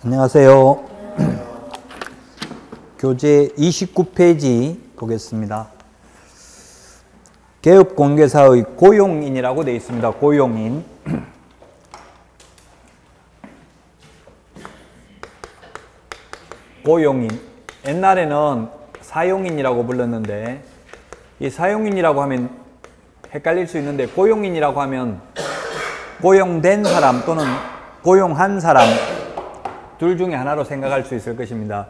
안녕하세요. 교재 29페이지 보겠습니다. 개업공개사의 고용인이라고 되어 있습니다. 고용인. 고용인. 옛날에는 사용인이라고 불렀는데 이 사용인이라고 하면 헷갈릴 수 있는데 고용인이라고 하면 고용된 사람 또는 고용한 사람 둘 중에 하나로 생각할 수 있을 것입니다.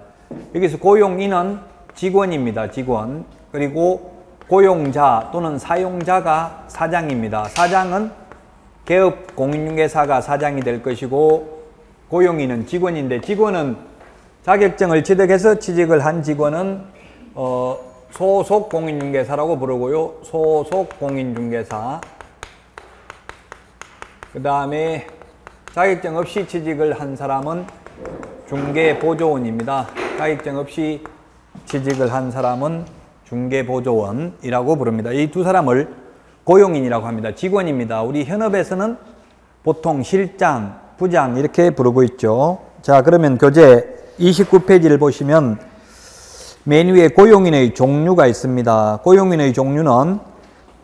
여기서 고용인은 직원입니다. 직원. 그리고 고용자 또는 사용자가 사장입니다. 사장은 개업공인중개사가 사장이 될 것이고 고용인은 직원인데 직원은 자격증을 취득해서 취직을 한 직원은 소속공인중개사라고 부르고요. 소속공인중개사. 그 다음에 자격증 없이 취직을 한 사람은 중개보조원입니다. 자격증 없이 취직을 한 사람은 중개보조원이라고 부릅니다. 이 두 사람을 고용인이라고 합니다. 직원입니다. 우리 현업에서는 보통 실장, 부장 이렇게 부르고 있죠. 자, 그러면 교재 29페이지를 보시면 맨 위에 고용인의 종류가 있습니다. 고용인의 종류는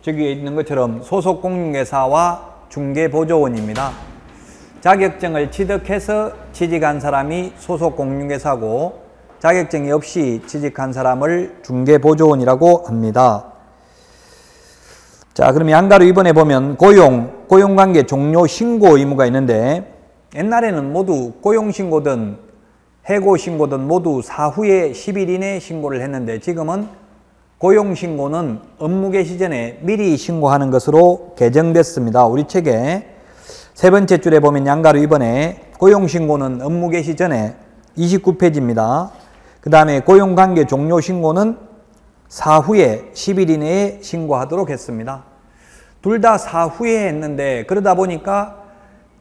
저기 있는 것처럼 소속공인중개사와 중개보조원입니다. 자격증을 취득해서 취직한 사람이 소속공인중개사고 자격증이 없이 취직한 사람을 중개보조원이라고 합니다. 자, 그럼 양가로 2번에 보면 고용관계 종료 신고 의무가 있는데 옛날에는 모두 고용신고든 해고신고든 모두 사후에 10일 이내에 신고를 했는데 지금은 고용신고는 업무 개시 전에 미리 신고하는 것으로 개정됐습니다. 우리 책에 세 번째 줄에 보면 양가로 2번에 고용신고는 업무 개시 전에 29페이지입니다. 그 다음에 고용관계 종료 신고는 사후에 10일 이내에 신고하도록 했습니다. 둘 다 사후에 했는데 그러다 보니까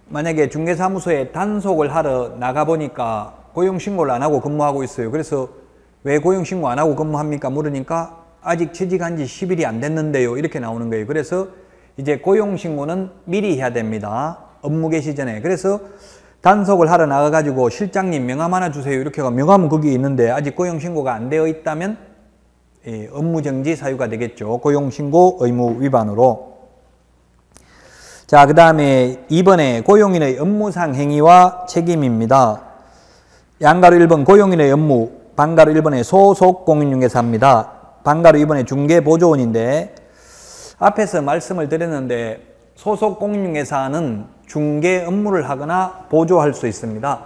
만약에 중개사무소에 단속을 하러 나가보니까 고용신고를 안 하고 근무하고 있어요. 그래서 왜 고용신고 안 하고 근무합니까? 물으니까 아직 취직한 지 10일이 안 됐는데요. 이렇게 나오는 거예요. 그래서 이제 고용신고는 미리 해야 됩니다. 업무 개시 전에. 그래서 단속을 하러 나가가지고 실장님 명함 하나 주세요. 이렇게 하면 명함은 거기 있는데 아직 고용신고가 안 되어 있다면 업무정지 사유가 되겠죠. 고용신고 의무 위반으로. 자, 그 다음에 2번에 고용인의 업무상 행위와 책임입니다. 양가로 1번 고용인의 업무, 반가로 1번에 소속공인중개사입니다. 반가로 2번에 중개보조원인데 앞에서 말씀을 드렸는데 소속공인중개사는 중개 업무를 하거나 보조할 수 있습니다.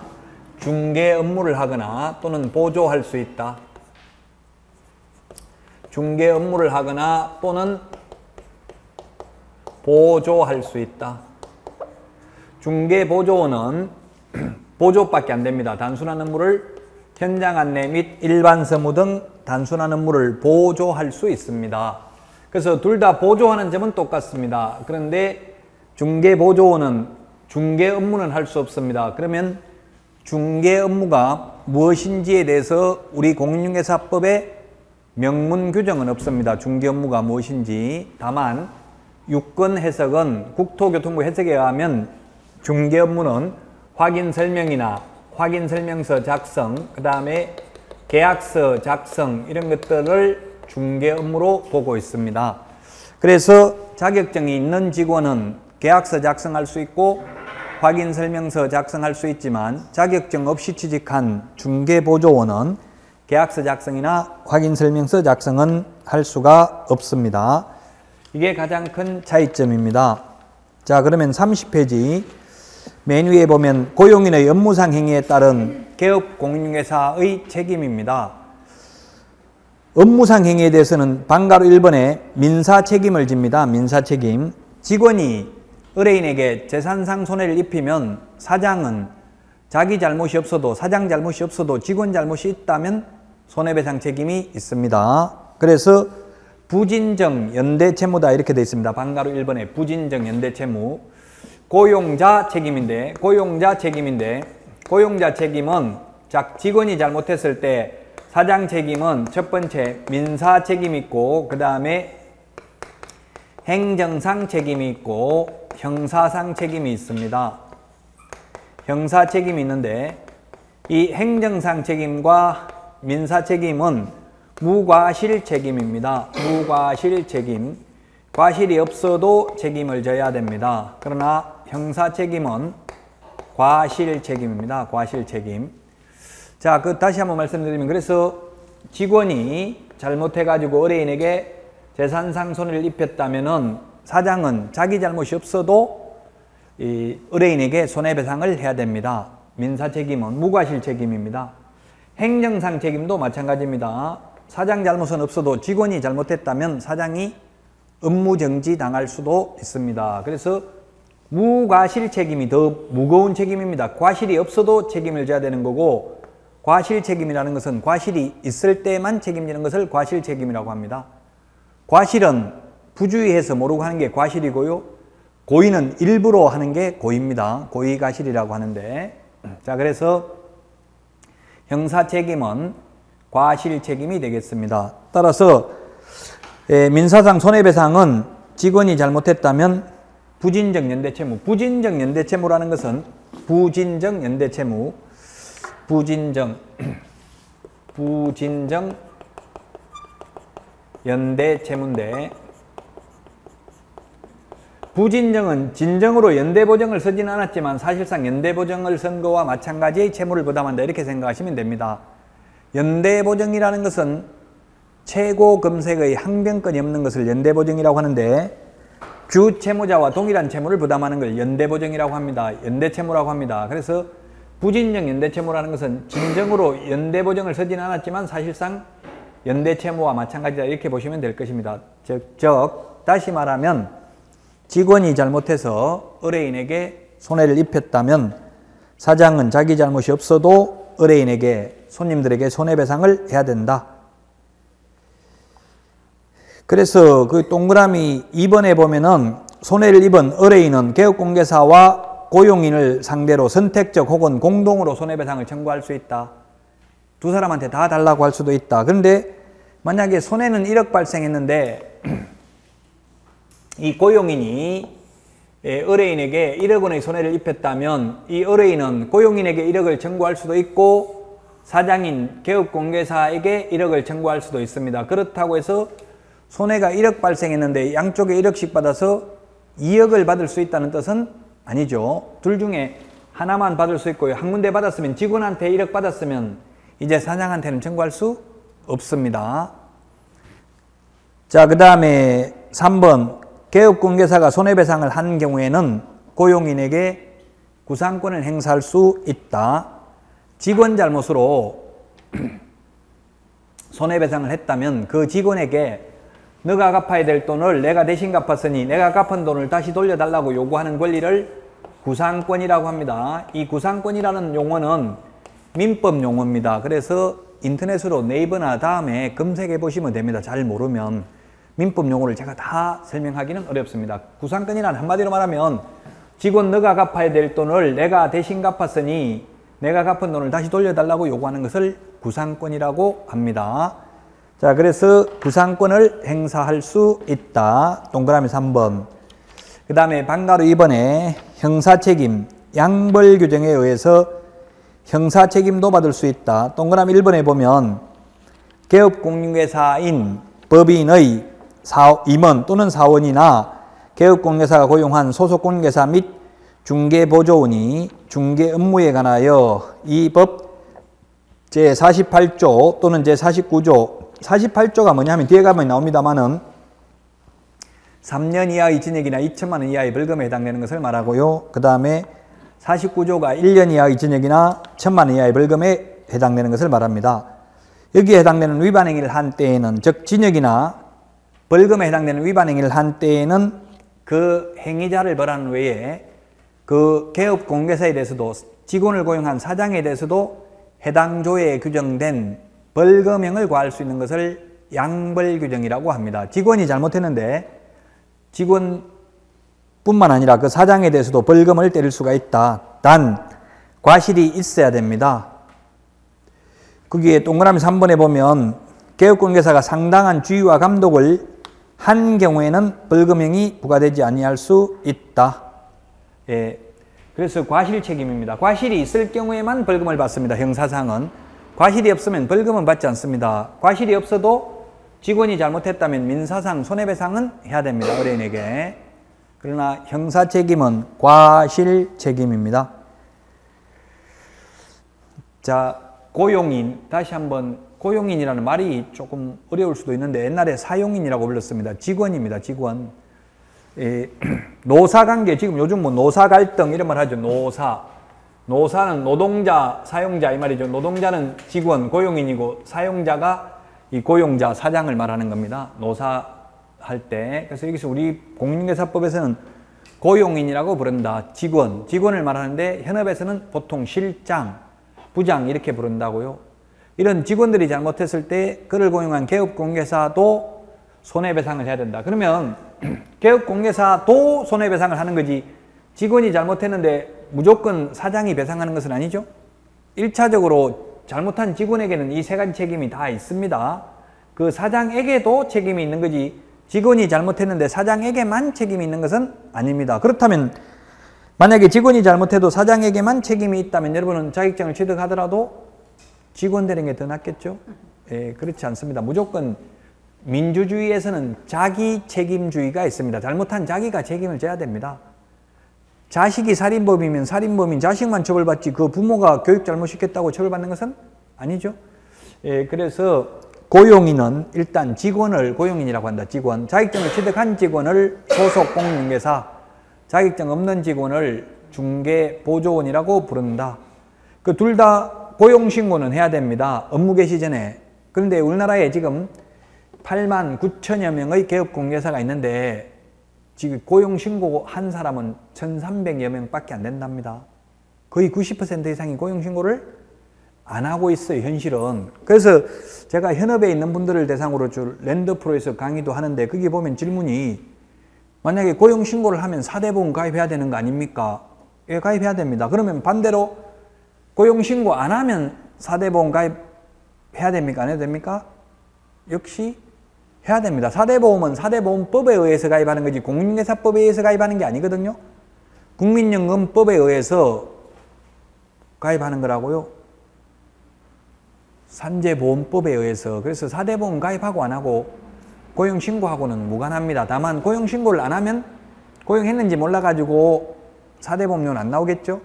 중개 업무를 하거나 또는 보조할 수 있다. 중개 업무를 하거나 또는 보조할 수 있다. 중개보조원은 보조밖에 안 됩니다. 단순한 업무를 현장 안내 및 일반 서무 등 단순한 업무를 보조할 수 있습니다. 그래서 둘 다 보조하는 점은 똑같습니다. 그런데 중개보조원은 중개 업무는 할 수 없습니다. 그러면 중개 업무가 무엇인지에 대해서 우리 공인중개사법에 명문 규정은 없습니다. 중개 업무가 무엇인지. 다만 유권 해석은 국토교통부 해석에 의하면 중개 업무는 확인 설명이나 확인 설명서 작성, 그 다음에 계약서 작성 이런 것들을 중개 업무로 보고 있습니다. 그래서 자격증이 있는 직원은 계약서 작성할 수 있고 확인 설명서 작성할 수 있지만 자격증 없이 취직한 중개보조원은 계약서 작성이나 확인 설명서 작성은 할 수가 없습니다. 이게 가장 큰 차이점입니다. 자, 그러면 30페이지 맨 위에 보면 고용인의 업무상 행위에 따른 개업공인중개사의 책임입니다. 업무상 행위에 대해서는 반가로 1번에 민사 책임을 집니다. 민사 책임. 직원이 의뢰인에게 재산상 손해를 입히면 사장은 자기 잘못이 없어도 사장 잘못이 없어도 직원 잘못이 있다면 손해배상 책임이 있습니다. 그래서 부진정 연대채무다 이렇게 되어 있습니다. 반가로 1번에 부진정 연대채무. 고용자 책임인데 고용자 책임은 직원이 잘못했을 때 사장 책임은 첫 번째 민사 책임이 있고 그 다음에 행정상 책임이 있고 형사상 책임이 있습니다. 형사 책임이 있는데 이 행정상 책임과 민사 책임은 무과실 책임입니다. 무과실 책임. 과실이 없어도 책임을 져야 됩니다. 그러나 형사 책임은 과실 책임입니다. 과실 책임. 자, 다시 한번 말씀드리면, 그래서 직원이 잘못해가지고 의뢰인에게 재산상 손해를 입혔다면은 사장은 자기 잘못이 없어도 이 의뢰인에게 손해배상을 해야 됩니다. 민사 책임은 무과실 책임입니다. 행정상 책임도 마찬가지입니다. 사장 잘못은 없어도 직원이 잘못했다면 사장이 업무정지 당할 수도 있습니다. 그래서 무과실 책임이 더 무거운 책임입니다. 과실이 없어도 책임을 져야 되는 거고, 과실 책임이라는 것은 과실이 있을 때만 책임지는 것을 과실 책임이라고 합니다. 과실은 부주의해서 모르고 하는 게 과실이고요. 고의는 일부러 하는 게 고의입니다. 고의과실이라고 하는데, 자, 그래서 형사 책임은 과실 책임이 되겠습니다. 따라서 민사상 손해배상은 직원이 잘못했다면 부진적 연대채무. 부진적 연대채무라는 것은 부진적 연대채무. 부진적 연대채무인데, 부진정은 진정으로 연대보증을 쓰지는 않았지만 사실상 연대보증을 쓴 거와 마찬가지의 채무를 부담한다, 이렇게 생각하시면 됩니다. 연대보증이라는 것은 최고 금액의 항변권이 없는 것을 연대보증이라고 하는데, 주채무자와 동일한 채무를 부담하는 걸 연대보증이라고 합니다. 연대채무라고 합니다. 그래서 부진정 연대채무라는 것은 진정으로 연대보증을 쓰지는 않았지만 사실상 연대채무와 마찬가지다, 이렇게 보시면 될 것입니다. 즉 다시 말하면 직원이 잘못해서 의뢰인에게 손해를 입혔다면 사장은 자기 잘못이 없어도 의뢰인에게, 손님들에게 손해배상을 해야 된다. 그래서 그 동그라미 2번에 보면은 손해를 입은 의뢰인은 개업공개사와 고용인을 상대로 선택적 혹은 공동으로 손해배상을 청구할 수 있다. 두 사람한테 다 달라고 할 수도 있다. 그런데 만약에 손해는 1억 발생했는데 이 고용인이 의뢰인에게 1억 원의 손해를 입혔다면 이 의뢰인은 고용인에게 1억을 청구할 수도 있고 사장인 개업공개사에게 1억을 청구할 수도 있습니다. 그렇다고 해서 손해가 1억 발생했는데 양쪽에 1억씩 받아서 2억을 받을 수 있다는 뜻은 아니죠. 둘 중에 하나만 받을 수 있고요. 한 군데 받았으면, 직원한테 1억 받았으면 이제 사장한테는 청구할 수 없습니다. 자, 그 다음에 3번. 개업공개사가 손해배상을 한 경우에는 고용인에게 구상권을 행사할 수 있다. 직원 잘못으로 손해배상을 했다면 그 직원에게 너가 갚아야 될 돈을 내가 대신 갚았으니 내가 갚은 돈을 다시 돌려달라고 요구하는 권리를 구상권이라고 합니다. 이 구상권이라는 용어는 민법 용어입니다. 그래서 인터넷으로 네이버나 다음에 검색해 보시면 됩니다. 잘 모르면. 민법 용어를 제가 다 설명하기는 어렵습니다. 구상권이란 한마디로 말하면 직원 너가 갚아야 될 돈을 내가 대신 갚았으니 내가 갚은 돈을 다시 돌려달라고 요구하는 것을 구상권이라고 합니다. 자, 그래서 구상권을 행사할 수 있다. 동그라미 3번. 그 다음에 방가로 2번에 형사책임, 양벌규정에 의해서 형사책임도 받을 수 있다. 동그라미 1번에 보면 개업공개사인 법인의 임원 또는 사원이나 개업공개사가 고용한 소속공개사 및 중개보조원이 중개 업무에 관하여 이 법 제48조 또는 제49조, 48조가 뭐냐면 뒤에 가면 나옵니다만은 3년 이하의 징역이나 2천만 원 이하의 벌금에 해당되는 것을 말하고요. 그 다음에 49조가 1년 이하의 징역이나 1,000만 원 이하의 벌금에 해당되는 것을 말합니다. 여기에 해당되는 위반 행위를 한 때에는, 즉 징역이나 벌금에 해당되는 위반 행위를 한 때에는 그 행위자를 벌하는 외에 그 개업 공개사에 대해서도, 직원을 고용한 사장에 대해서도 해당 조에 규정된 벌금형을 과할 수 있는 것을 양벌규정이라고 합니다. 직원이 잘못했는데 직원뿐만 아니라 그 사장에 대해서도 벌금을 때릴 수가 있다. 단 과실이 있어야 됩니다. 거기에 동그라미 3번에 보면 개업공개사가 상당한 주의와 감독을 한 경우에는 벌금형이 부과되지 아니할 수 있다. 예, 그래서 과실 책임입니다. 과실이 있을 경우에만 벌금을 받습니다. 형사상은. 과실이 없으면 벌금은 받지 않습니다. 과실이 없어도 직원이 잘못했다면 민사상 손해배상은 해야 됩니다. 의뢰인에게. 그러나 형사 책임은 과실 책임입니다. 자, 고용인. 다시 한번 고용인이라는 말이 조금 어려울 수도 있는데 옛날에 사용인이라고 불렀습니다. 직원입니다. 직원. 노사관계, 지금 요즘 뭐 노사갈등 이런 말 하죠. 노사는 노동자, 사용자 이 말이죠. 노동자는 직원, 고용인이고 사용자가 이 고용자, 사장을 말하는 겁니다. 노사할 때. 그래서 여기서 우리 공인중개사법에서는 고용인이라고 부른다. 직원을 말하는데 현업에서는 보통 실장, 부장 이렇게 부른다고요. 이런 직원들이 잘못했을 때 그를 고용한 개업공개사도 손해배상을 해야 된다. 그러면 개업공개사도 손해배상을 하는 거지 직원이 잘못했는데 무조건 사장이 배상하는 것은 아니죠. 1차적으로 잘못한 직원에게는 이 세 가지 책임이 다 있습니다. 그 사장에게도 책임이 있는 거지 직원이 잘못했는데 사장에게만 책임이 있는 것은 아닙니다. 그렇다면 만약에 직원이 잘못해도 사장에게만 책임이 있다면 여러분은 자격증을 취득하더라도 직원 되는 게 더 낫겠죠? 예, 그렇지 않습니다. 무조건 민주주의에서는 자기 책임주의가 있습니다. 잘못한 자기가 책임을 져야 됩니다. 자식이 살인범이면 살인범인 자식만 처벌받지 그 부모가 교육 잘못시켰다고 처벌받는 것은 아니죠. 예, 그래서 고용인은 일단 직원을 고용인이라고 한다. 직원. 자격증을 취득한 직원을 소속 공인중개사, 자격증 없는 직원을 중개보조원이라고 부른다. 그 둘 다 고용신고는 해야 됩니다. 업무 개시 전에. 그런데 우리나라에 지금 8만 9천여 명의 개업공개사가 있는데 지금 고용신고 한 사람은 1,300여 명밖에 안 된답니다. 거의 90% 이상이 고용신고를 안 하고 있어요, 현실은. 그래서 제가 현업에 있는 분들을 대상으로 줄 랜드프로에서 강의도 하는데 거기 보면 질문이 만약에 고용신고를 하면 4대 보험 가입해야 되는 거 아닙니까? 예, 가입해야 됩니다. 그러면 반대로 고용신고 안 하면 4대 보험 가입해야 됩니까? 안 해도 됩니까? 역시 해야 됩니다. 4대 보험은 4대 보험법에 의해서 가입하는 거지 공인중개사법에 의해서 가입하는 게 아니거든요. 국민연금법에 의해서 가입하는 거라고요. 산재보험법에 의해서. 그래서 4대 보험 가입하고 안 하고 고용신고하고는 무관합니다. 다만 고용신고를 안 하면 고용했는지 몰라가지고 4대 보험료는 안 나오겠죠.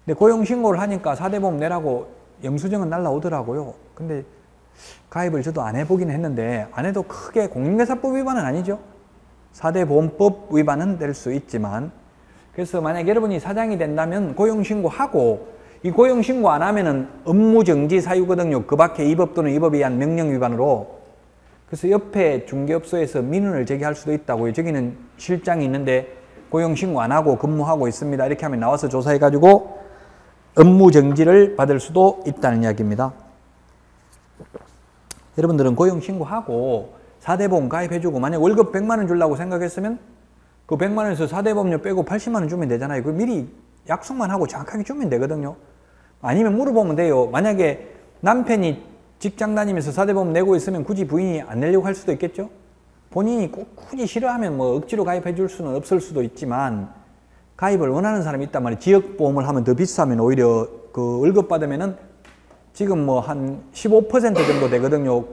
근데 고용신고를 하니까 4대 보험 내라고 영수증은 날라오더라고요. 근데 가입을 저도 안 해보긴 했는데 안 해도 크게 공인중개사법 위반은 아니죠. 4대 보험법 위반은 될 수 있지만 그래서 만약 여러분이 사장이 된다면 고용신고하고 이 고용신고 안 하면은 업무정지 사유거든요. 그 밖에 이 법 또는 이 법에 의한 명령 위반으로. 그래서 옆에 중개업소에서 민원을 제기할 수도 있다고요. 저기는 실장이 있는데 고용신고 안 하고 근무하고 있습니다. 이렇게 하면 나와서 조사해가지고 업무정지를 받을 수도 있다는 이야기입니다. 여러분들은 고용신고하고 4대 보험 가입해주고 만약 월급 100만 원 주려고 생각했으면 그 100만 원에서 4대 보험료 빼고 80만 원 주면 되잖아요. 그 미리 약속만 하고 정확하게 주면 되거든요. 아니면 물어보면 돼요. 만약에 남편이 직장 다니면서 4대 보험 내고 있으면 굳이 부인이 안 내려고 할 수도 있겠죠. 본인이 꼭 굳이 싫어하면 뭐 억지로 가입해 줄 수는 없을 수도 있지만 가입을 원하는 사람이 있단 말이에요. 지역보험을 하면 더 비싸면 오히려 그 월급 받으면은 지금 뭐 한 15% 정도 되거든요.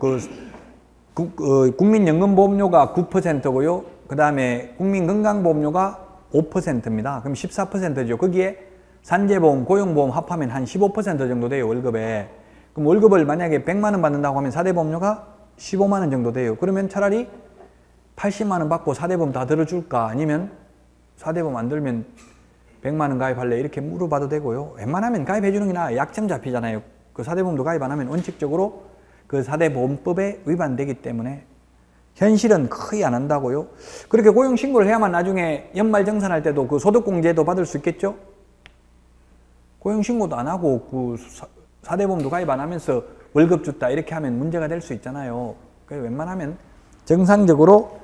국민연금보험료가 9%고요. 그 다음에 국민건강보험료가 5%입니다. 그럼 14%죠. 거기에 산재보험, 고용보험 합하면 한 15% 정도 돼요, 월급에. 그럼 월급을 만약에 100만 원 받는다고 하면 4대 보험료가 15만 원 정도 돼요. 그러면 차라리 80만 원 받고 4대 보험 다 들어줄까? 아니면 4대 보험 안 들면 100만 원 가입할래? 이렇게 물어봐도 되고요. 웬만하면 가입해 주는 게 나아. 약점 잡히잖아요. 그 4대 보험도 가입 안 하면 원칙적으로 그 4대 보험법에 위반되기 때문에 현실은 거의 안 한다고요. 그렇게 고용신고를 해야만 나중에 연말정산할 때도 그 소득공제도 받을 수 있겠죠? 고용신고도 안 하고 그 4대 보험도 가입 안 하면서 월급 줬다 이렇게 하면 문제가 될 수 있잖아요. 그래서 웬만하면 정상적으로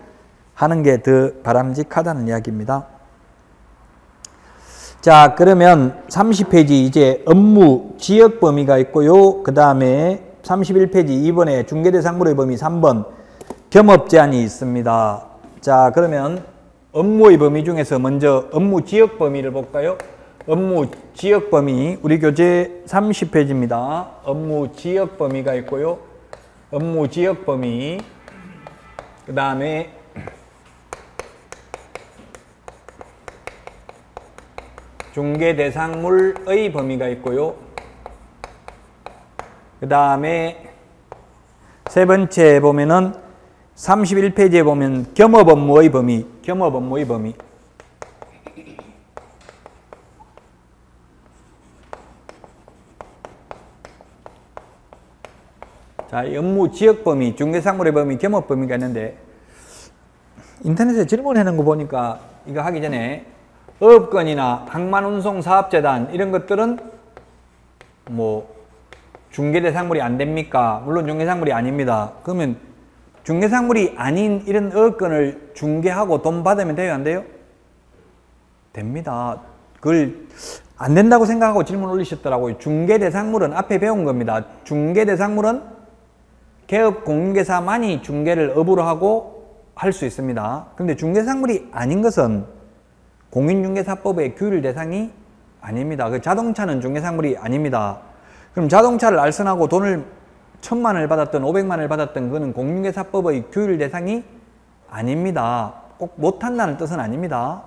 하는 게 더 바람직하다는 이야기입니다. 자, 그러면 30페이지 이제 업무 지역 범위가 있고요. 그 다음에 31페이지 2번에 중개대상물의 범위 3번 겸업 제한이 있습니다. 자, 그러면 업무의 범위 중에서 먼저 업무 지역 범위를 볼까요? 업무 지역 범위, 우리 교재 30페이지입니다. 업무 지역 범위가 있고요. 업무 지역 범위, 그 다음에 중개 대상물의 범위가 있고요. 그 다음에 세 번째 보면은 31페이지에 보면 겸업 업무의 범위, 겸업 업무의 범위. 자, 업무 지역 범위, 중개상물의 범위, 겸업 범위가 있는데 인터넷에 질문하는 거 보니까 이거 하기 전에 어업건이나 항만운송사업재단 이런 것들은 뭐 중개대상물이 안 됩니까? 물론 중개상물이 아닙니다. 그러면 중개상물이 아닌 이런 어업건을 중개하고 돈 받으면 돼요? 안 돼요? 됩니다. 그걸 안 된다고 생각하고 질문 올리셨더라고요. 중개대상물은 앞에 배운 겁니다. 중개대상물은 개업 공인중개사만이 중개를 업으로 하고 할 수 있습니다. 그런데 중개상물이 아닌 것은 공인중개사법의 규율 대상이 아닙니다. 그 자동차는 중개상물이 아닙니다. 그럼 자동차를 알선하고 돈을 1,000만 원을 받았던 500만 원을 받았던 그거는 공인중개사법의 규율 대상이 아닙니다. 꼭 못한다는 뜻은 아닙니다.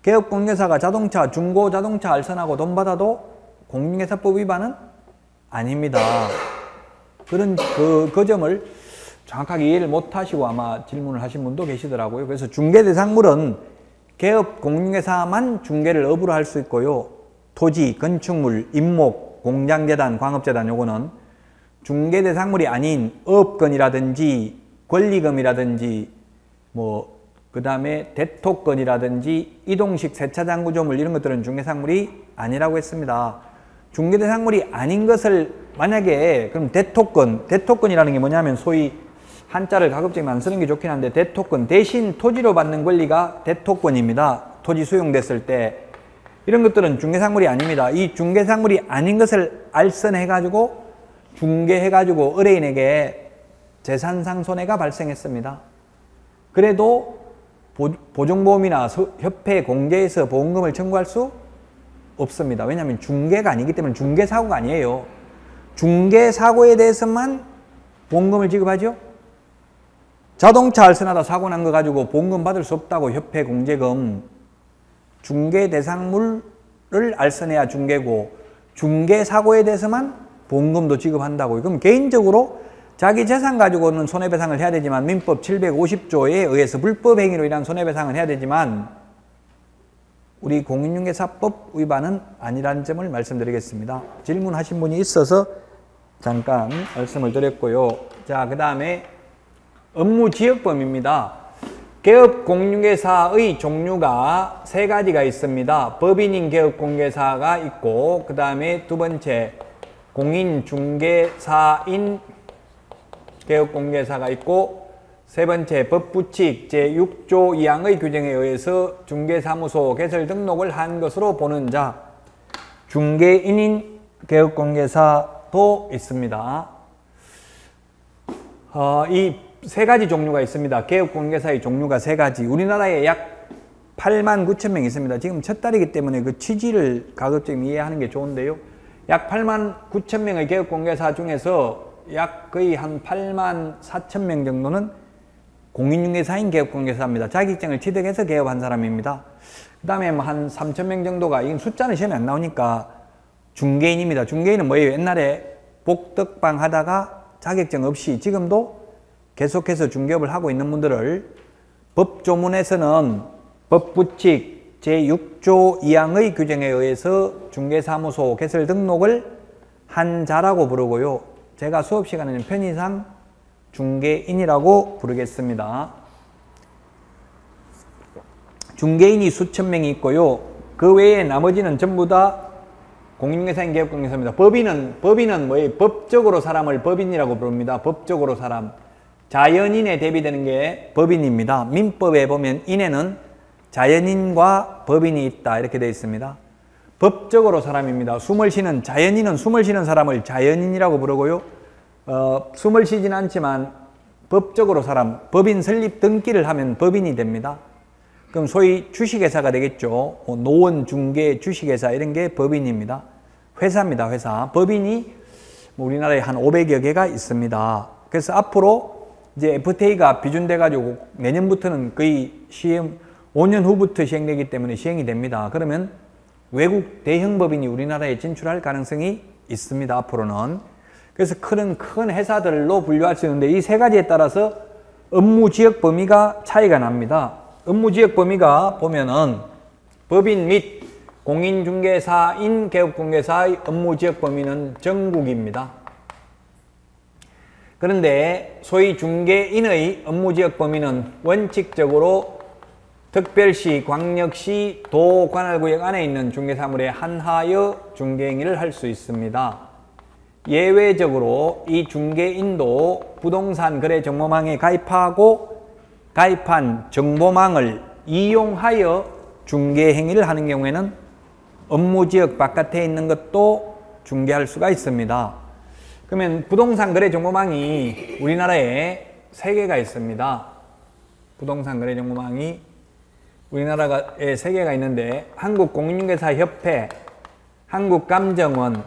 개업공인중개사가 자동차, 중고 자동차 알선하고 돈 받아도 공인중개사법 위반은 아닙니다. 그런 그 점을 정확하게 이해를 못 하시고 아마 질문을 하신 분도 계시더라고요. 그래서 중개대상물은 개업 공인중개사만 중개를 업으로 할 수 있고요. 토지, 건축물, 임목, 공장재단, 광업재단 요거는 중개대상물이 아닌 업건이라든지 권리금이라든지 뭐 그 다음에 대토건이라든지 이동식 세차장 구조물 이런 것들은 중개상물이 아니라고 했습니다. 중개대상물이 아닌 것을 만약에 그럼 대토건이라는 게 뭐냐면 소위 한자를 가급적이면 안 쓰는 게 좋긴 한데 대토건, 대신 토지로 받는 권리가 대토건입니다. 토지 수용됐을 때 이런 것들은 중개상물이 아닙니다. 이 중개상물이 아닌 것을 알선해가지고 중개해가지고 의뢰인에게 재산상 손해가 발생했습니다. 그래도 보증보험이나 협회 공제에서 보험금을 청구할 수 없습니다. 왜냐하면 중개가 아니기 때문에 중개사고가 아니에요. 중개사고에 대해서만 보험금을 지급하죠. 자동차 알선하다 사고 난 거 가지고 보험금 받을 수 없다고 협회 공제금. 중개대상물을 알선해야 중개고 중개사고에 대해서만 보험금도 지급한다고. 그럼 개인적으로 자기 재산 가지고는 손해배상을 해야 되지만 민법 750조에 의해서 불법 행위로 인한 손해배상을 해야 되지만 우리 공인중개사법 위반은 아니라는 점을 말씀드리겠습니다. 질문하신 분이 있어서 잠깐 말씀을 드렸고요. 자, 그 다음에 업무 지역범위입니다. 개업 공인중개사의 종류가 세 가지가 있습니다. 법인인 개업 공개사가 있고 그 다음에 두 번째 공인중개사인 개업공개사가 있고 세 번째 법부칙 제6조 2항의 규정에 의해서 중개사무소 개설 등록을 한 것으로 보는 자 중개인인 개업공개사도 있습니다. 이 세 가지 종류가 있습니다. 개업공개사의 종류가 세 가지. 우리나라에 약 8만 9천 명 있습니다. 지금 첫 달이기 때문에 그 취지를 가급적 이해하는 게 좋은데요. 약 8만 9천 명의 개업공개사 중에서 약 거의 한 8만 4천 명 정도는 공인중개사인 개업공개사입니다. 자격증을 취득해서 개업한 사람입니다. 그 다음에 뭐 한 3천 명 정도가, 이건 숫자는 시험에 안 나오니까 중개인입니다. 중개인은 뭐예요? 옛날에 복덕방 하다가 자격증 없이 지금도 계속해서 중개업을 하고 있는 분들을 법조문에서는 법부칙 제6조 2항의 규정에 의해서 중개사무소 개설 등록을 한 자라고 부르고요. 제가 수업 시간에는 편의상 중개인이라고 부르겠습니다. 중개인이 수천 명이 있고요. 그 외에 나머지는 전부 다 공인중개사인 개업공개사입니다. 법인은 뭐예요? 법적으로 사람을 법인이라고 부릅니다. 법적으로 사람. 자연인에 대비되는 게 법인입니다. 민법에 보면 인에는 자연인과 법인이 있다 이렇게 되어 있습니다. 법적으로 사람입니다. 숨을 쉬는, 자연인은 숨을 쉬는 사람을 자연인이라고 부르고요. 숨을 쉬진 않지만 법적으로 사람, 법인 설립 등기를 하면 법인이 됩니다. 그럼 소위 주식회사가 되겠죠. 노원, 중개, 주식회사 이런 게 법인입니다. 회사입니다. 회사. 법인이 우리나라에 한 500여 개가 있습니다. 그래서 앞으로 이제 FTA가 비준돼 가지고 내년부터는 거의 시행 5년 후부터 시행되기 때문에 시행이 됩니다. 그러면 외국 대형 법인이 우리나라에 진출할 가능성이 있습니다. 앞으로는. 그래서 큰 회사들로 분류할 수 있는데 이 세 가지에 따라서 업무 지역 범위가 차이가 납니다. 업무 지역 범위가 보면은 법인 및 공인중개사인 개업공개사의 업무 지역 범위는 전국입니다. 그런데 소위 중개인의 업무 지역 범위는 원칙적으로 특별시, 광역시, 도, 관할구역 안에 있는 중개사물에 한하여 중개행위를 할 수 있습니다. 예외적으로 이 중개인도 부동산 거래 정보망에 가입하고 가입한 정보망을 이용하여 중개행위를 하는 경우에는 업무지역 바깥에 있는 것도 중개할 수가 있습니다. 그러면 부동산 거래 정보망이 우리나라에 3개가 있습니다. 부동산 거래 정보망이 우리나라에 3개가 있는데 한국공인중개사협회, 한국감정원,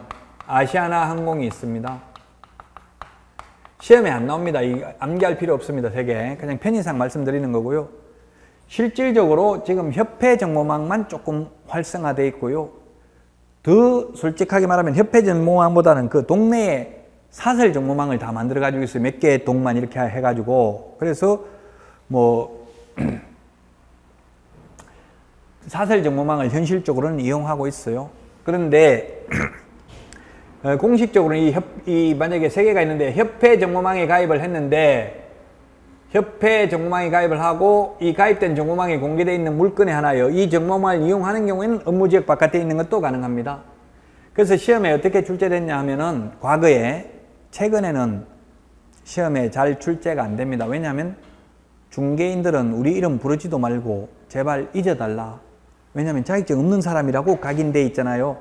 아시아나항공이 있습니다. 시험에 안 나옵니다. 암기할 필요 없습니다. 3개. 그냥 편의상 말씀드리는 거고요. 실질적으로 지금 협회 정보망만 조금 활성화되어 있고요. 더 솔직하게 말하면 협회 정보망보다는 그 동네에 사설 정보망을 다 만들어 가지고 있어요. 몇 개의 동만 이렇게 해가지고. 그래서 뭐 사설 정보망을 현실적으로는 이용하고 있어요. 그런데 공식적으로는 만약에 3개가 있는데 협회 정보망에 가입을 했는데 협회 정보망에 가입을 하고 이 가입된 정보망에 공개되어 있는 물건에 하나여 이 정보망을 이용하는 경우에는 업무지역 바깥에 있는 것도 가능합니다. 그래서 시험에 어떻게 출제됐냐 하면은 최근에는 시험에 잘 출제가 안 됩니다. 왜냐하면 중개인들은 우리 이름 부르지도 말고 제발 잊어달라. 왜냐하면 자격증 없는 사람이라고 각인돼 있잖아요.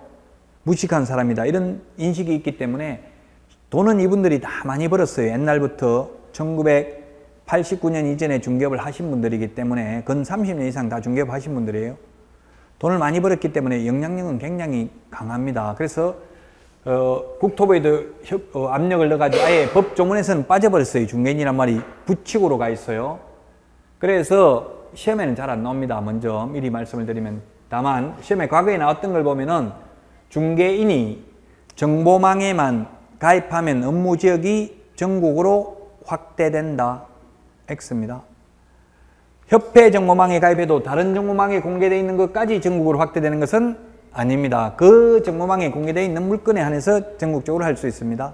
무식한 사람이다. 이런 인식이 있기 때문에 돈은 이분들이 다 많이 벌었어요. 옛날부터 1989년 이전에 중개업을 하신 분들이기 때문에 근 30년 이상 다 중개업 하신 분들이에요. 돈을 많이 벌었기 때문에 영향력은 굉장히 강합니다. 그래서 국토부에도 압력을 넣어가지고 아예 법조문에서는 빠져버렸어요. 중개인이란 말이 부칙으로 가 있어요. 그래서 시험에는 잘 안 나옵니다. 먼저 미리 말씀을 드리면. 다만 시험에 과거에 나왔던 걸 보면은 중개인이 정보망에만 가입하면 업무지역이 전국으로 확대된다. X입니다. 협회 정보망에 가입해도 다른 정보망에 공개되어 있는 것까지 전국으로 확대되는 것은 아닙니다. 그 정보망에 공개되어 있는 물건에 한해서 전국적으로 할 수 있습니다.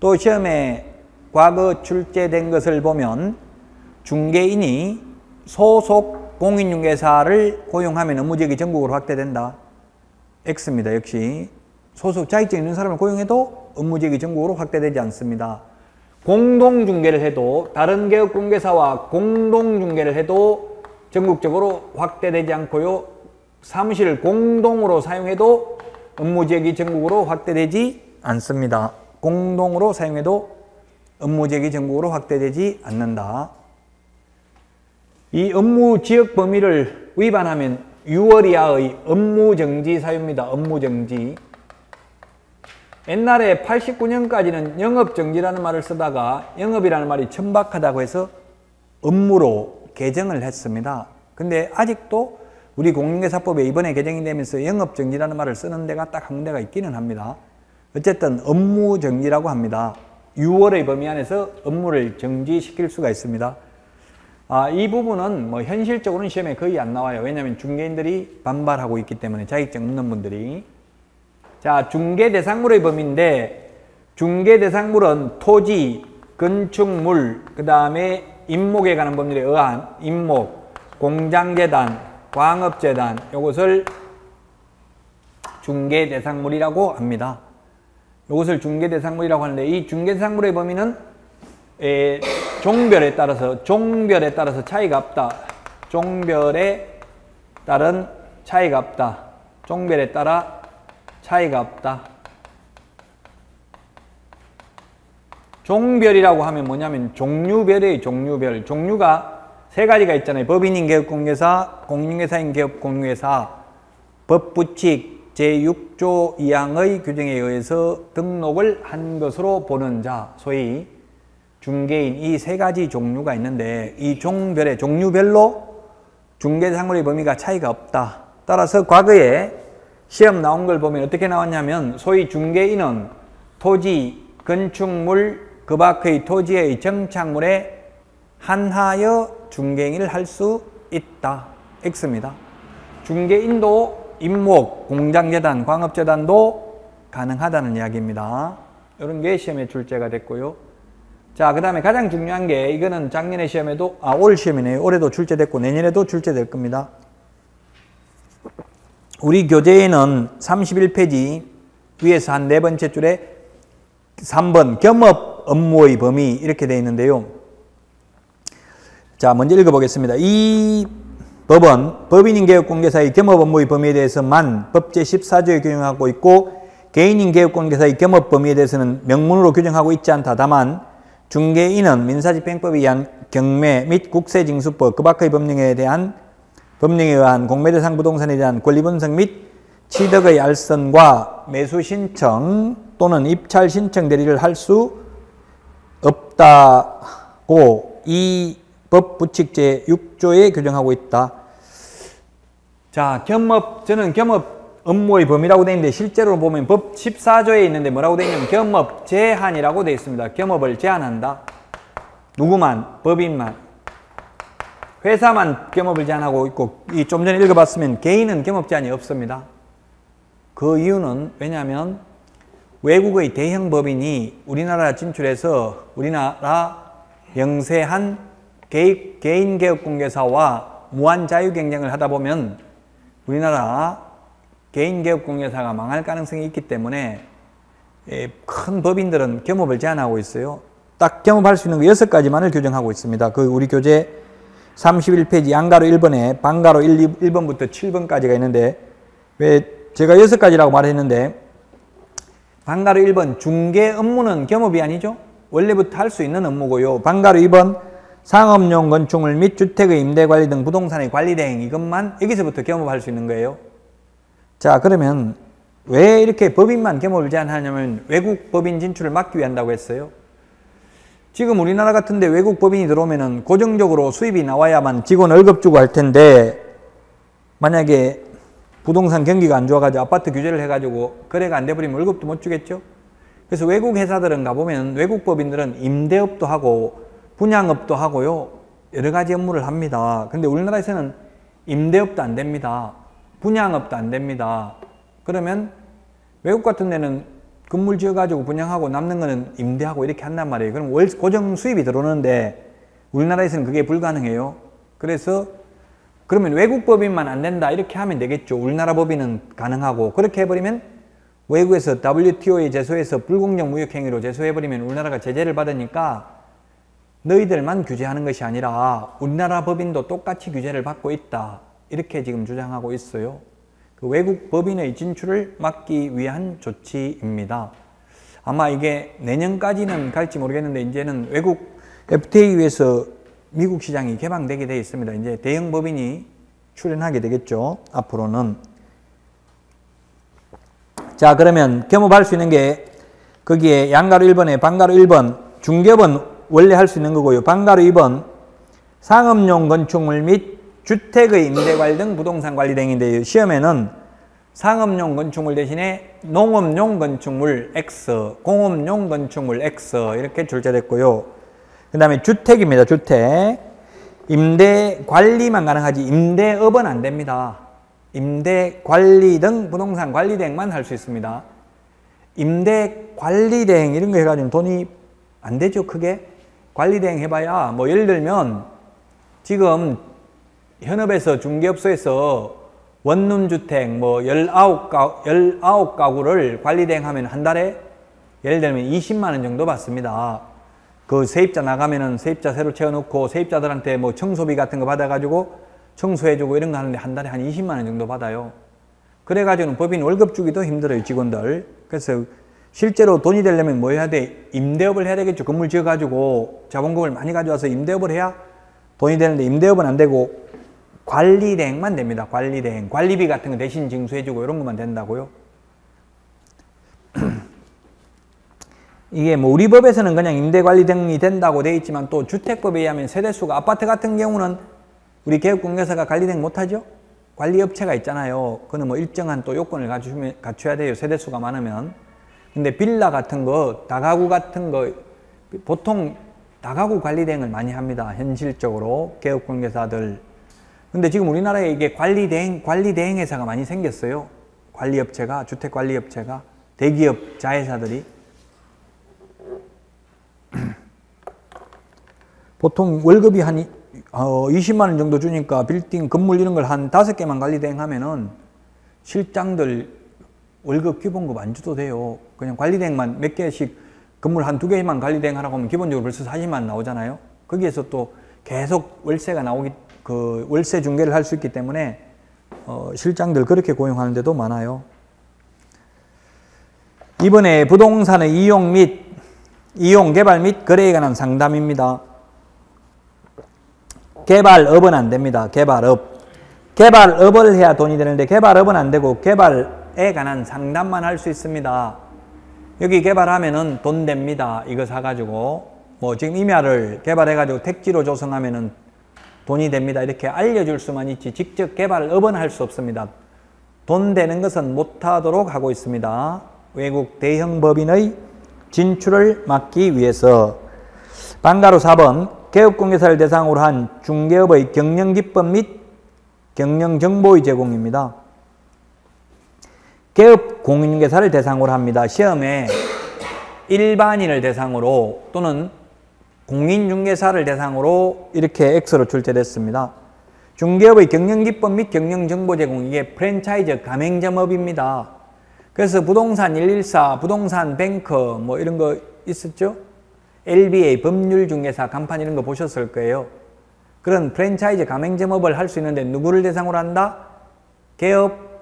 또 시험에 과거 출제된 것을 보면 중개인이 소속 공인중개사를 고용하면 업무지역이 전국으로 확대된다. X입니다. 역시 소속 자격증 있는 사람을 고용해도 업무지역이 전국으로 확대되지 않습니다. 공동중개를 해도 다른 개업공개사와 공동중개를 해도 전국적으로 확대되지 않고요. 사무실을 공동으로 사용해도 업무지역이 전국으로 확대되지 않습니다. 공동으로 사용해도 업무지역이 전국으로 확대되지 않는다. 이 업무지역 범위를 위반하면 6월 이하의 업무정지 사유입니다. 업무정지. 옛날에 89년까지는 영업정지라는 말을 쓰다가 영업이라는 말이 천박하다고 해서 업무로 개정을 했습니다. 근데 아직도 우리 공인중개사법에 이번에 개정이 되면서 영업정지라는 말을 쓰는 데가 딱 한 군데가 있기는 합니다. 어쨌든 업무정지라고 합니다. 6월의 범위 안에서 업무를 정지시킬 수가 있습니다. 이 부분은 뭐 현실적으로는 시험에 거의 안 나와요. 왜냐하면 중개인들이 반발하고 있기 때문에 자격증 없는 분들이. 자, 중개대상물의 범위인데 중개대상물은 토지, 건축물, 그 다음에 임목에 관한 법률에 의한 임목, 공장재단, 광업재단 이것을 중개대상물이라고 합니다. 이것을 중개대상물이라고 하는데 이 중개대상물의 범위는 종별에 따라서 차이가 없다. 종별에 따른 차이가 없다. 종별에 따라 차이가 없다. 종별이라고 하면 뭐냐면 종류별이에요. 종류별. 종류가 세 가지가 있잖아요. 법인인 개업공개사, 공인중개사인 개업공개사, 법부칙 제6조 2항의 규정에 의해서 등록을 한 것으로 보는 자, 소위 중개인, 이 세 가지 종류가 있는데 이 종별의 종류별로 중개사물의 범위가 차이가 없다. 따라서 과거에 시험 나온 걸 보면 어떻게 나왔냐면 소위 중개인은 토지, 건축물, 그 밖의 토지의 정착물에 한하여 중개인을 할 수 있다. X입니다. 중개인도 임목, 공장재단, 광업재단도 가능하다는 이야기입니다. 이런 게 시험에 출제가 됐고요. 자, 그 다음에 가장 중요한 게 이거는 작년에 시험에도 올 시험이네요. 올해도 출제됐고 내년에도 출제될 겁니다. 우리 교재에는 31페이지 위에서 한 네 번째 줄에 3번 겸업 업무의 범위 이렇게 되어 있는데요. 자, 먼저 읽어보겠습니다. 이 법은 법인인 개업공개사의 겸업 업무의 범위에 대해서만 법 제14조에 규정하고 있고 개인인 개업공개사의 겸업 범위에 대해서는 명문으로 규정하고 있지 않다. 다만 중개인은 민사집행법에 의한 경매 및 국세징수법 그 밖의 법령에 의한 공매대상 부동산에 대한 권리분석 및 취득의 알선과 매수신청 또는 입찰신청 대리를 할 수 없다고 이 법 부칙 제6조에 규정하고 있다. 자, 저는 겸업 업무의 범위라고 되어 있는데 실제로 보면 법 14조에 있는데 뭐라고 되어 있냐면 겸업 제한이라고 되어 있습니다. 겸업을 제한한다. 누구만? 법인만. 회사만 겸업을 제한하고 있고 좀 전에 읽어봤으면 개인은 겸업 제한이 없습니다. 그 이유는 왜냐하면 외국의 대형 법인이 우리나라 진출해서 우리나라 영세한 개인 개업공개사와 무한 자유 경쟁을 하다 보면 우리나라 개인 개업공개사가 망할 가능성이 있기 때문에 큰 법인들은 겸업을 제한하고 있어요. 딱 겸업할 수 있는 거 6가지만을 규정하고 있습니다. 그 우리 교재 31페이지 양가로 1번에 방가로 1번부터 7번까지가 있는데 왜 제가 6가지라고 말했는데 방가로 1번 중개 업무는 겸업이 아니죠. 원래부터 할 수 있는 업무고요. 방가로 2번 상업용 건축물 및 주택의 임대관리 등 부동산의 관리 대행 이것만 여기서부터 겸업할 수 있는 거예요. 자, 그러면 왜 이렇게 법인만 겸업을 제한하냐면 외국 법인 진출을 막기 위해 한다고 했어요. 지금 우리나라 같은데 외국 법인이 들어오면은 고정적으로 수입이 나와야만 직원 월급 주고 할 텐데 만약에 부동산 경기가 안 좋아가지고 아파트 규제를 해가지고 거래가 안 돼버리면 월급도 못 주겠죠. 그래서 외국 회사들은 가보면 외국 법인들은 임대업도 하고 분양업도 하고요. 여러 가지 업무를 합니다. 근데 우리나라에서는 임대업도 안 됩니다. 분양업도 안 됩니다. 그러면 외국 같은 데는 건물 지어가지고 분양하고 남는 거는 임대하고 이렇게 한단 말이에요. 그럼 월 고정 수입이 들어오는데 우리나라에서는 그게 불가능해요. 그래서 그러면 외국 법인만 안 된다 이렇게 하면 되겠죠. 우리나라 법인은 가능하고 그렇게 해버리면 외국에서 WTO에 제소해서 불공정 무역행위로 제소해버리면 우리나라가 제재를 받으니까 너희들만 규제하는 것이 아니라 우리나라 법인도 똑같이 규제를 받고 있다. 이렇게 지금 주장하고 있어요. 그 외국 법인의 진출을 막기 위한 조치입니다. 아마 이게 내년까지는 갈지 모르겠는데 이제는 외국 FTA에서 미국 시장이 개방되게 되어 있습니다. 이제 대형 법인이 출연하게 되겠죠. 앞으로는. 자, 그러면 겸업할 수 있는 게 거기에 양가로 1번에 방가로 1번 중개업은 원래 할 수 있는 거고요. 방가로 2번 상업용 건축물 및 주택의 임대관리 등 부동산 관리 등인데 시험에는 상업용 건축물 대신에 농업용 건축물 X, 공업용 건축물 X 이렇게 출제됐고요. 그 다음에 주택입니다. 주택. 임대 관리만 가능하지 임대업은 안 됩니다. 임대 관리 등 부동산 관리 대행만 할 수 있습니다. 임대 관리 대행 이런 거 해가지고 돈이 안 되죠. 크게. 관리 대행 해봐야 뭐 예를 들면 지금 현업에서 중개업소에서 원룸주택 뭐 19가구를 관리 대행하면 한 달에 예를 들면 20만 원 정도 받습니다. 그 세입자 나가면은 세입자 새로 채워놓고 세입자들한테 뭐 청소비 같은 거 받아가지고 청소해주고 이런 거 하는데 한 달에 한 20만 원 정도 받아요. 그래가지고는 법인 월급 주기도 힘들어요. 직원들. 그래서 실제로 돈이 되려면 뭐 해야 돼? 임대업을 해야 되겠죠. 건물 지어가지고 자본금을 많이 가져와서 임대업을 해야 돈이 되는데 임대업은 안 되고 관리대행만 됩니다. 관리대행. 관리비 같은 거 대신 징수해주고 이런 것만 된다고요. 이게 뭐 우리 법에서는 그냥 임대관리대행이 된다고 돼 있지만 또 주택법에 의하면 세대수가 아파트 같은 경우는 우리 개업공개사가 관리대행 못하죠. 관리업체가 있잖아요. 그는 뭐 일정한 또 요건을 갖춰야 돼요. 세대수가 많으면. 근데 빌라 같은 거, 다가구 같은 거 보통 다가구 관리대행을 많이 합니다. 현실적으로 개업공개사들. 근데 지금 우리나라에 이게 관리대행 회사가 많이 생겼어요. 관리업체가, 주택관리업체가, 대기업 자회사들이. 보통 월급이 한 20만 원 정도 주니까 빌딩, 건물 이런 걸 한 5개만 관리대행 하면은 실장들 월급 기본급 안 줘도 돼요. 그냥 관리대행만 몇 개씩 건물 한 2개만 관리대행 하라고 하면 기본적으로 벌써 40만 나오잖아요. 거기에서 또 계속 월세가 월세 중개를 할 수 있기 때문에 실장들 그렇게 고용하는 데도 많아요. 이번에 부동산의 이용, 개발 및 거래에 관한 상담입니다. 개발업은 안 됩니다. 개발업을 해야 돈이 되는데 개발업은 안 되고 개발에 관한 상담만 할 수 있습니다. 여기 개발하면은 돈 됩니다. 이거 사가지고 뭐 지금 임야를 개발해가지고 택지로 조성하면은 돈이 됩니다. 이렇게 알려줄 수만 있지 직접 개발업은 할 수 없습니다. 돈 되는 것은 못하도록 하고 있습니다. 외국 대형 법인의 진출을 막기 위해서. 방가로 4번 개업공개사를 대상으로 한 중개업의 경영기법 및 경영정보의 제공입니다. 개업공인중개사를 대상으로 합니다. 시험에 일반인을 대상으로 또는 공인중개사를 대상으로 이렇게 X로 출제됐습니다. 중개업의 경영기법 및 경영정보 제공, 이게 프랜차이즈 가맹점업입니다. 그래서 부동산 114, 부동산 뱅커 뭐 이런 거 있었죠? LBA, 법률중개사, 간판 이런 거 보셨을 거예요. 그런 프랜차이즈 가맹점업을 할 수 있는데 누구를 대상으로 한다? 개업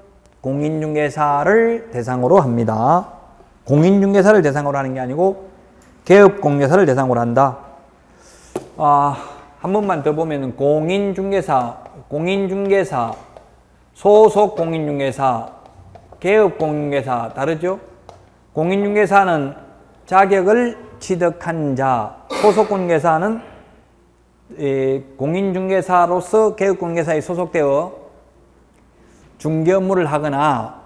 공인중개사를 대상으로 합니다. 공인중개사를 대상으로 하는 게 아니고 개업공개사를 대상으로 한다. 한 번만 더 보면 공인중개사, 소속공인중개사, 개업공인중개사 다르죠? 공인중개사는 자격을 취득한 자, 소속공인중개사는 공인중개사로서 개업공인중개사에 소속되어 중개 업무를 하거나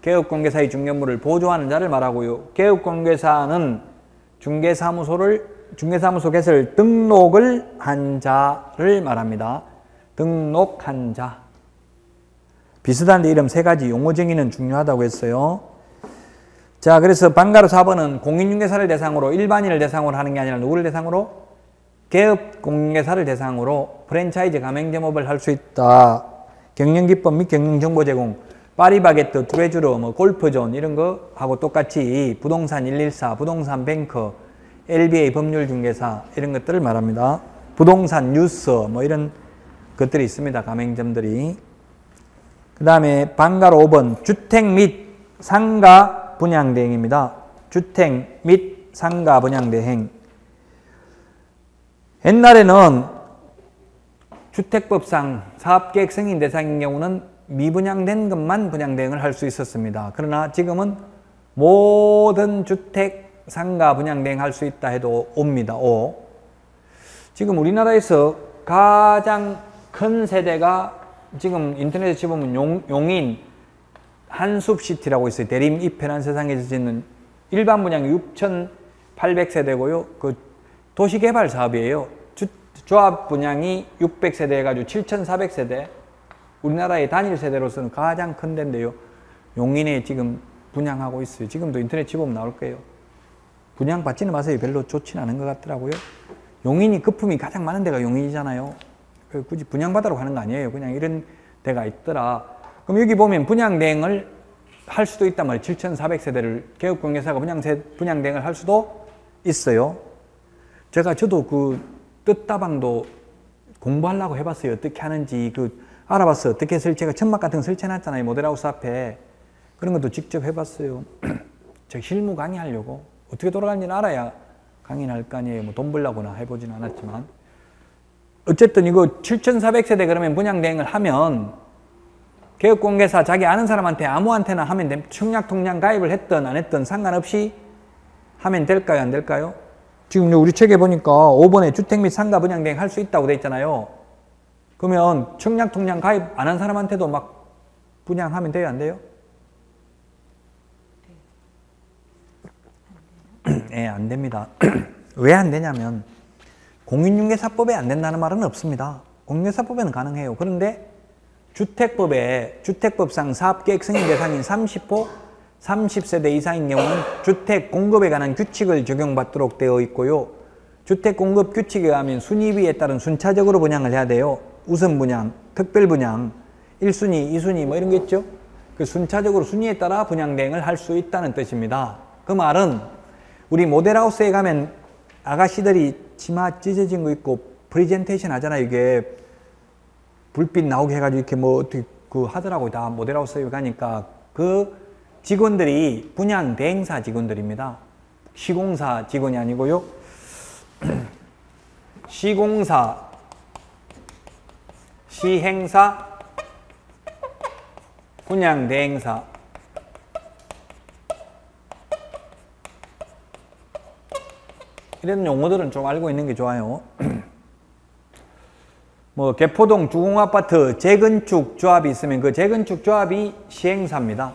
개업공인중개사의 중개 업무를 보조하는 자를 말하고요. 개업공인중개사는 중개사무소 개설 등록을 한 자를 말합니다. 등록한 자. 비슷한데 이름 3가지 용어 정의는 중요하다고 했어요. 자, 그래서 방가로 4번은 공인중개사를 대상으로 일반인을 대상으로 하는 게 아니라 누구를 대상으로? 개업공인중개사를 대상으로 프랜차이즈 가맹점업을 할 수 있다. 경영기법 및 경영정보 제공, 파리바게뜨, 트레주러, 뭐 골프존 이런 거 하고 똑같이 부동산 114, 부동산 뱅커, LBA 법률중개사 이런 것들을 말합니다. 부동산 뉴스 뭐 이런 것들이 있습니다. 가맹점들이. 그 다음에 방가로 5번 주택 및 상가 분양대행입니다. 주택 및 상가 분양대행. 옛날에는 주택법상 사업계획 승인 대상인 경우는 미분양된 것만 분양대행을 할 수 있었습니다. 그러나 지금은 모든 주택 상가 분양대행 할 수 있다 해도 옵니다. 지금 우리나라에서 가장 큰 세대가 지금 인터넷에 쳐보면 용인 한숲시티라고 있어요. 대림 이 편한 세상에서 짓는 일반 분양이 6,800세대고요. 그 도시개발 사업이에요. 조합 분양이 600세대 해가지고 7,400세대. 우리나라의 단일 세대로서는 가장 큰 데인데요. 용인에 지금 분양하고 있어요. 지금도 인터넷 쳐보면 나올 거예요. 분양 받지는 마세요. 별로 좋지는 않은 것 같더라고요. 용인이 거품이 가장 많은 데가 용인이잖아요. 굳이 분양받으러 가는 거 아니에요. 그냥 이런 데가 있더라. 그럼 여기 보면 분양대행을 할 수도 있단 말이에요. 7,400세대를 개업공개사가 분양대행을 할 수도 있어요. 저도 그 뜻다방도 공부하려고 해봤어요. 어떻게 하는지 알아봤어요. 어떻게 제가 천막 같은 거 설치해놨잖아요. 모델하우스 앞에. 그런 것도 직접 해봤어요. 저 실무 강의하려고. 어떻게 돌아가는지는 알아야 강의를 할 거 아니에요. 뭐 돈 벌려고나 해보지는 않았지만. 어쨌든 이거 7,400세대 그러면 분양대행을 하면 개업공개사 자기 아는 사람한테 아무한테나 하면 됩니다. 청약통장 가입을 했든 안 했든 상관없이 하면 될까요? 안 될까요? 지금 우리 책에 보니까 5번에 주택 및 상가 분양대행 할 수 있다고 돼 있잖아요. 그러면 청약통장 가입 안 한 사람한테도 막 분양하면 돼요? 안 돼요? 네, 안 됩니다. 왜 안 되냐면 공인중개사법에 안 된다는 말은 없습니다. 공인중개사법에는 가능해요. 그런데 주택법상 사업계획 승인 대상인 30호 30세대 이상인 경우는 주택 공급에 관한 규칙을 적용받도록 되어 있고요. 주택 공급 규칙에 의하면 순위비에 따른 순차적으로 분양을 해야 돼요. 우선 분양, 특별 분양, 1순위, 2순위 뭐 이런 게 있죠. 그 순차적으로 순위에 따라 분양 대행을 할 수 있다는 뜻입니다. 그 말은 우리 모델하우스에 가면 아가씨들이 치마 찢어진 거 입고 프레젠테이션 하잖아요. 이게 불빛 나오게 해가지고 이렇게 뭐 어떻게 그 하더라고요. 다 모델하우스에 가니까 그 직원들이 분양 대행사 직원들입니다. 시공사 직원이 아니고요. 시공사, 시행사, 분양 대행사. 이런 용어들은 좀 알고 있는 게 좋아요. 뭐 개포동 주공아파트 재건축 조합이 있으면 그 재건축 조합이 시행사입니다.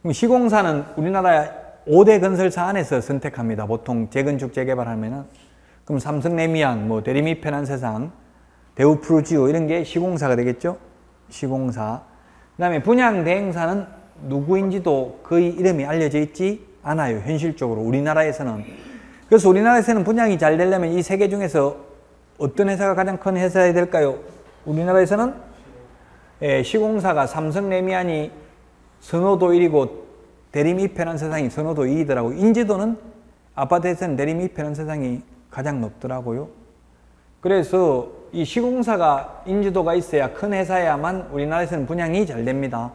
그럼 시공사는 우리나라 5대 건설사 안에서 선택합니다. 보통 재건축 재개발하면은. 그럼 삼성레미안, 뭐 대리미 편한세상, 대우프루지오 이런 게 시공사가 되겠죠. 시공사. 그 다음에 분양 대행사는 누구인지도 거의 이름이 알려져 있지 않아요. 현실적으로 우리나라에서는. 그래서 우리나라에서는 분양이 잘 되려면 이 세 개 중에서 어떤 회사가 가장 큰 회사야 될까요? 우리나라에서는 시공사가 삼성레미안이 선호도 1이고 대리미 편한세상이 선호도 2이더라고요. 인지도는 아파트에서는 대리미 편한세상이 가장 높더라고요. 그래서 이 시공사가 인지도가 있어야 큰 회사야만 우리나라에서는 분양이 잘 됩니다.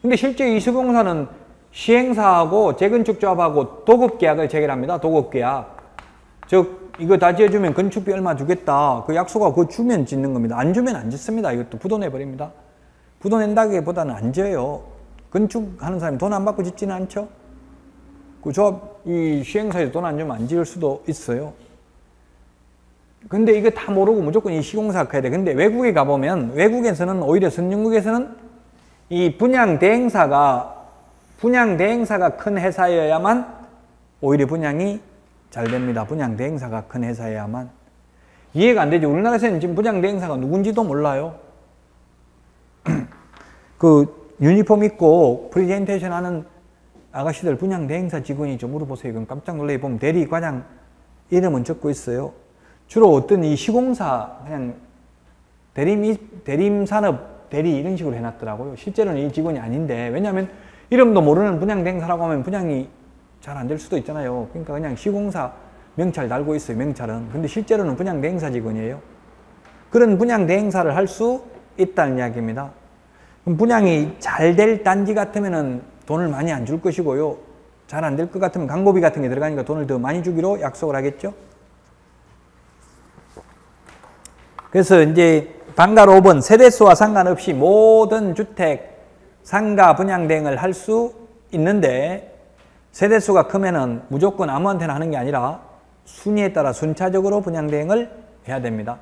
근데 실제 이 시공사는 시행사하고 재건축 조합하고 도급계약을 체결합니다. 도급계약. 즉 이거 다 지어주면 건축비 얼마 주겠다. 그 약속하고 그거 주면 짓는 겁니다. 안 주면 안 짓습니다. 이것도 부도내버립니다. 부도낸다기보다는 안 지어요. 건축하는 사람이 돈 안 받고 짓지는 않죠. 그 조합, 이 시행사에서 돈 안 주면 안 지을 수도 있어요. 근데 이거 다 모르고 무조건 이 시공사가 커야 돼. 근데 외국에 가보면, 외국에서는 오히려 선진국에서는 이 분양 대행사가 큰 회사여야만 오히려 분양이 잘 됩니다. 분양 대행사가 큰 회사여야만. 이해가 안 되죠. 우리나라에서는 지금 분양 대행사가 누군지도 몰라요. 그 유니폼 입고 프레젠테이션 하는 아가씨들 분양 대행사 직원이죠. 물어보세요. 그럼 깜짝 놀래요. 보면 대리, 과장 이름은 적고 있어요. 주로 어떤 이 시공사 그냥 대림산업 대리 이런 식으로 해놨더라고요. 실제로는 이 직원이 아닌데, 왜냐하면 이름도 모르는 분양 대행사라고 하면 분양이 잘 안 될 수도 있잖아요. 그러니까 그냥 시공사 명찰 달고 있어요. 명찰은. 근데 실제로는 분양 대행사 직원이에요. 그런 분양 대행사를 할 수 있다는 이야기입니다. 그럼 분양이 잘 될 단지 같으면은 돈을 많이 안 줄 것이고요. 잘 안 될 것 같으면 광고비 같은 게 들어가니까 돈을 더 많이 주기로 약속을 하겠죠. 그래서 이제 방가로 5번 세대수와 상관없이 모든 주택, 상가 분양 대행을 할 수 있는데, 세대수가 크면은 무조건 아무한테나 하는 게 아니라 순위에 따라 순차적으로 분양 대행을 해야 됩니다.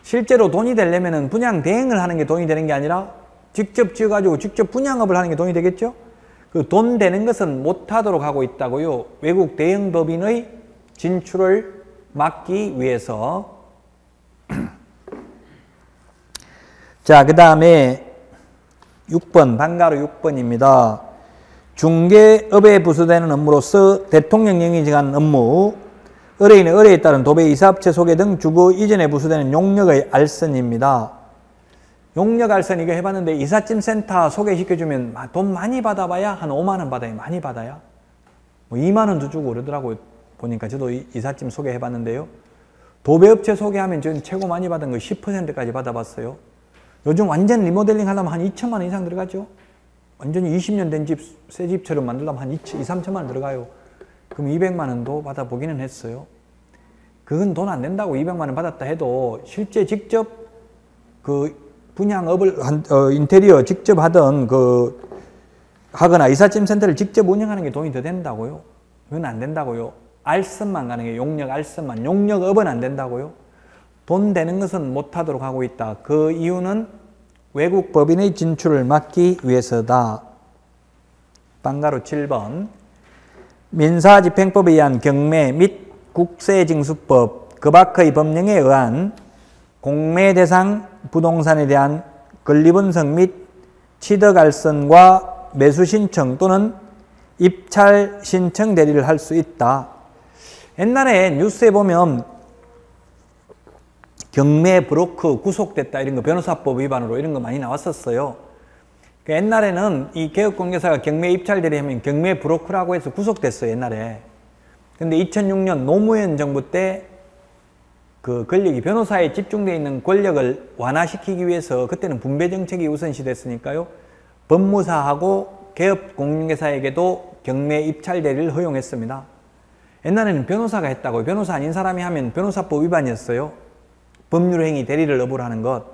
실제로 돈이 되려면은 분양 대행을 하는 게 돈이 되는 게 아니라 직접 지어가지고 직접 분양업을 하는 게 돈이 되겠죠? 그 돈 되는 것은 못하도록 하고 있다고요. 외국 대형 법인의 진출을 막기 위해서. 자, 그 다음에 6번, 방가로 6번입니다. 중개업에 부수되는 업무로서 대통령령이 정한 업무, 의뢰인의 의뢰에 따른 도배, 이사업체 소개 등 주거 이전에 부수되는 용역의 알선입니다. 용역 알선 이거 해봤는데 이삿짐 센터 소개시켜주면 돈 많이 받아봐야 한 5만 원 받아요. 많이 받아야. 뭐 2만 원도 주고 그러더라고요. 보니까 저도 이삿짐 소개해봤는데요. 도배업체 소개하면 저는 최고 많이 받은 거 10%까지 받아봤어요. 요즘 완전 리모델링 하려면 한 2천만 원 이상 들어가죠. 완전히 20년 된 집, 새 집처럼 만들려면 한 2, 3천만 원 들어가요. 그럼 200만 원도 받아보기는 했어요. 그건 돈 안 된다고 200만 원 받았다 해도 실제 직접 그 분양업을 인테리어 직접 하던 하거나 이삿짐 센터를 직접 운영하는 게 돈이 더 된다고요? 그건 안 된다고요. 알선만 가능해요. 용역 알선만. 용역업은 안 된다고요. 돈 되는 것은 못하도록 하고 있다. 그 이유는 외국 법인의 진출을 막기 위해서다. 방가로 7번. 민사집행법에 의한 경매 및 국세징수법 그 밖의 법령에 의한 공매 대상 부동산에 대한 권리분석 및 취득알선과 매수신청 또는 입찰신청 대리를 할 수 있다. 옛날에 뉴스에 보면 경매 브로커 구속됐다 이런 거 변호사법 위반으로 이런 거 많이 나왔었어요. 옛날에는 이 개업공개사가 경매 입찰 대리하면 경매 브로커라고 해서 구속됐어요. 옛날에. 근데 2006년 노무현 정부 때 그 권력이 변호사에 집중되어 있는 권력을 완화시키기 위해서 그때는 분배 정책이 우선시 됐으니까요. 법무사하고 개업공개사에게도 경매 입찰 대리를 허용했습니다. 옛날에는 변호사가 했다고요. 변호사 아닌 사람이 하면 변호사법 위반이었어요. 법률행위 대리를 업으로 하는 것.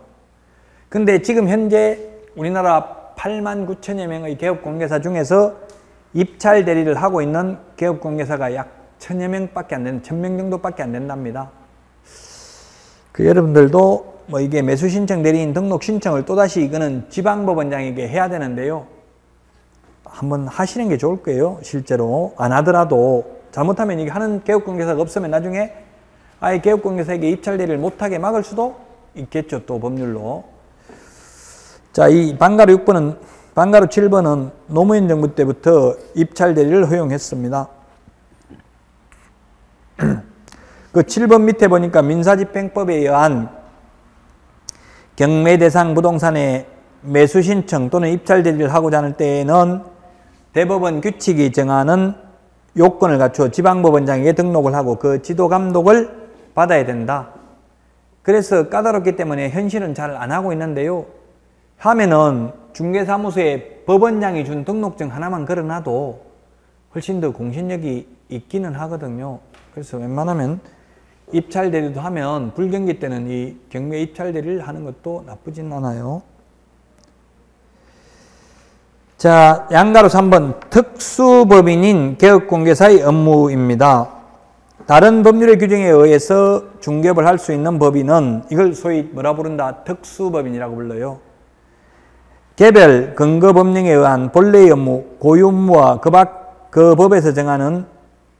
근데 지금 현재 우리나라 8만 9천여 명의 개업공개사 중에서 입찰 대리를 하고 있는 개업공개사가 약 1000여 명밖에 안 되는 1000명 정도밖에 안 된답니다. 여러분들도 뭐 이게 매수신청 대리인 등록 신청을 또다시 이거는 지방법원장에게 해야 되는데요. 한번 하시는 게 좋을 거예요. 실제로 안 하더라도 잘못하면 이게 하는 개업공개사가 없으면 나중에 아예 개업공개사에게 입찰 대리를 못하게 막을 수도 있겠죠. 또 법률로. 자, 이 방가로 6번은 방가로 7번은 노무현 정부 때부터 입찰 대리를 허용했습니다. 그 7번 밑에 보니까 민사집행법에 의한 경매 대상 부동산의 매수 신청 또는 입찰 대리를 하고자 하는 때에는 대법원 규칙이 정하는 요건을 갖추어 지방법원장에게 등록을 하고 그 지도 감독을 받아야 된다. 그래서 까다롭기 때문에 현실은 잘 안 하고 있는데요. 하면은 중개사무소에 법원장이 준 등록증 하나만 걸어놔도 훨씬 더 공신력이 있기는 하거든요. 그래서 웬만하면 입찰 대리도 하면 불경기 때는 이 경매 입찰 대리를 하는 것도 나쁘진 않아요. 자, 양가로 3번 특수법인인 개업공개사의 업무입니다. 다른 법률의 규정에 의해서 중개업을 할 수 있는 법인은 이걸 소위 뭐라 부른다? 특수법인이라고 불러요. 개별 근거법령에 의한 본래의 업무, 고유 업무와 그 법에서 정하는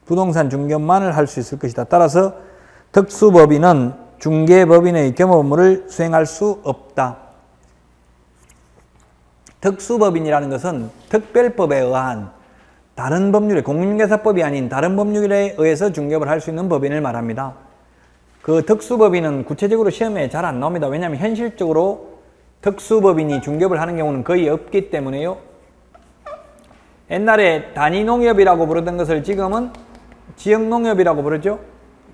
부동산 중개업만을 할 수 있을 것이다. 따라서 특수법인은 중개법인의 겸업 업무를 수행할 수 없다. 특수법인이라는 것은 특별법에 의한 다른 법률에 공인중개사법이 아닌 다른 법률에 의해서 중개업을 할 수 있는 법인을 말합니다. 그 특수법인은 구체적으로 시험에 잘 안 나옵니다. 왜냐하면 현실적으로 특수법인이 중개업을 하는 경우는 거의 없기 때문에요. 옛날에 단위농협이라고 부르던 것을 지금은 지역농협이라고 부르죠.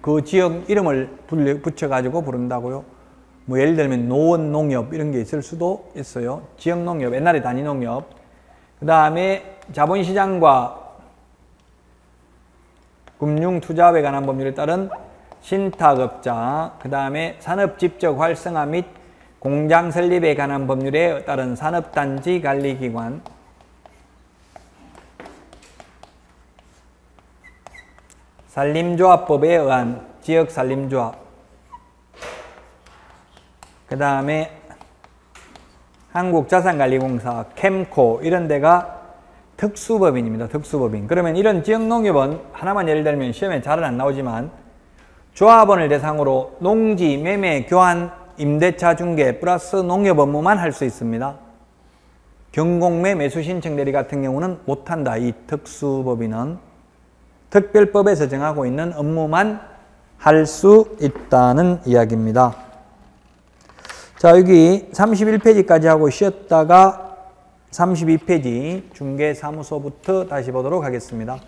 그 지역 이름을 붙여가지고 부른다고요. 뭐 예를 들면 노원농협 이런 게 있을 수도 있어요. 지역농협, 옛날에 단위농협. 그 다음에 자본시장과 금융투자업에 관한 법률에 따른 신탁업자, 그 다음에 산업집적 활성화 및 공장 설립에 관한 법률에 따른 산업단지 관리기관, 산림조합법에 의한 지역산림조합, 그 다음에 한국자산관리공사, 캠코 이런 데가 특수법인입니다. 특수법인. 그러면 이런 지역농협은 하나만 예를 들면 시험에 잘은 안 나오지만 조합원을 대상으로 농지, 매매, 교환, 임대차 중개 플러스 농협 업무만 할 수 있습니다. 경공매, 매수신청 대리 같은 경우는 못한다. 이 특수법인은 특별법에서 정하고 있는 업무만 할 수 있다는 이야기입니다. 자, 여기 31페이지까지 하고 쉬었다가 32페이지 중개사무소부터 다시 보도록 하겠습니다.